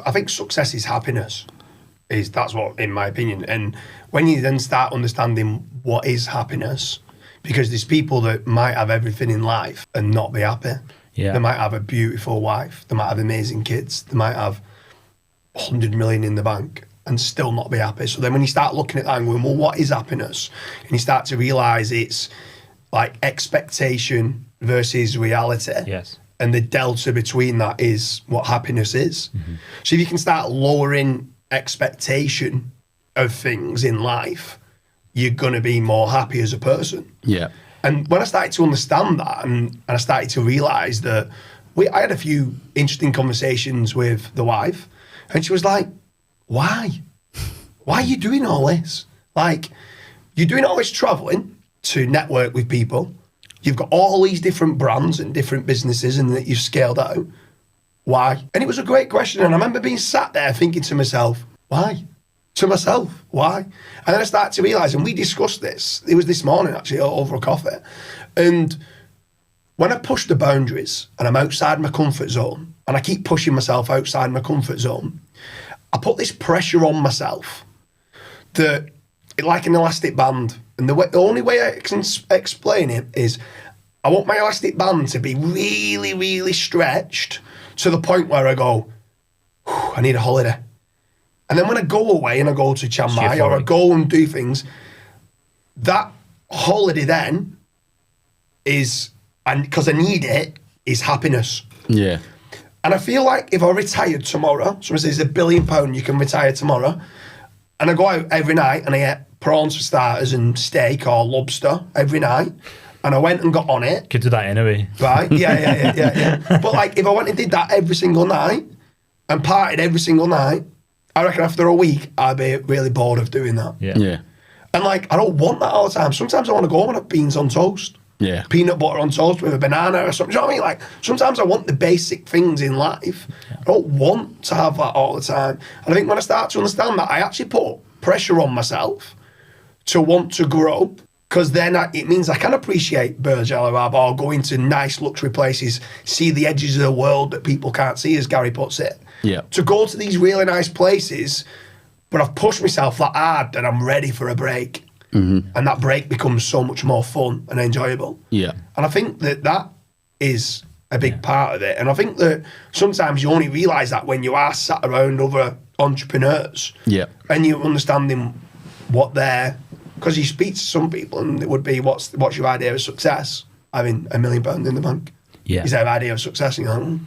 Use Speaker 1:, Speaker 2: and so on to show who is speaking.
Speaker 1: I think success is happiness. That's what, in my opinion. And when you then start understanding what is happiness, because there's people that might have everything in life and not be happy.
Speaker 2: Yeah.
Speaker 1: They might have a beautiful wife. They might have amazing kids. They might have 100 million in the bank and still not be happy. So then when you start looking at that and going, well, what is happiness? And you start to realise it's like expectation versus reality.
Speaker 2: Yes.
Speaker 1: And the delta between that is what happiness is. Mm-hmm. So if you can start lowering expectation of things in life, you're going to be more happy as a person.
Speaker 3: Yeah.
Speaker 1: And when I started to understand that and I started to realise that I had a few interesting conversations with the wife and she was like, why? Why are you doing all this? Like, you're doing all this travelling to network with people. You've got all these different brands and different businesses and that you've scaled out. Why? And it was a great question. And I remember being sat there thinking to myself, why? To myself, why? And then I started to realise, and we discussed this, it was this morning actually, over a coffee. And when I push the boundaries and I'm outside my comfort zone, and I keep pushing myself outside my comfort zone, I put this pressure on myself that, like an elastic band, and the only way I can explain it is I want my elastic band to be really, really stretched to the point where I go, I need a holiday. And then when I go away and I go to Chiang Mai or I go and do things, that holiday then is, and because I need it, is happiness.
Speaker 3: Yeah.
Speaker 1: And I feel like if I retired tomorrow, someone says £1 billion, you can retire tomorrow, and I go out every night and I get prawns for starters and steak or lobster every night, and I went and got on it.
Speaker 2: Could do that anyway.
Speaker 1: Right? Yeah. But like, if I went and did that every single night and partied every single night, I reckon after a week, I'd be really bored of doing that.
Speaker 3: Yeah.
Speaker 1: And like, I don't want that all the time. Sometimes I want to go home and have beans on toast.
Speaker 3: Yeah.
Speaker 1: Peanut butter on toast with a banana or something. Do you know what I mean? Like, sometimes I want the basic things in life. I don't want to have that all the time. And I think when I start to understand that, I actually put pressure on myself to want to grow, because then it means I can appreciate Burj Al Arab or go into nice luxury places, see the edges of the world that people can't see, as Gary puts it.
Speaker 3: Yeah.
Speaker 1: To go to these really nice places, but I've pushed myself that hard that I'm ready for a break. Mm-hmm. And that break becomes so much more fun and enjoyable.
Speaker 3: Yeah.
Speaker 1: And I think that is a big part of it. And I think that sometimes you only realise that when you are sat around other entrepreneurs.
Speaker 3: Yeah.
Speaker 1: And you're understanding what they're, because you speak to some people and it would be, what's your idea of success? Having £1 million in the bank.
Speaker 2: Yeah.
Speaker 1: Is their idea of success? And you're like,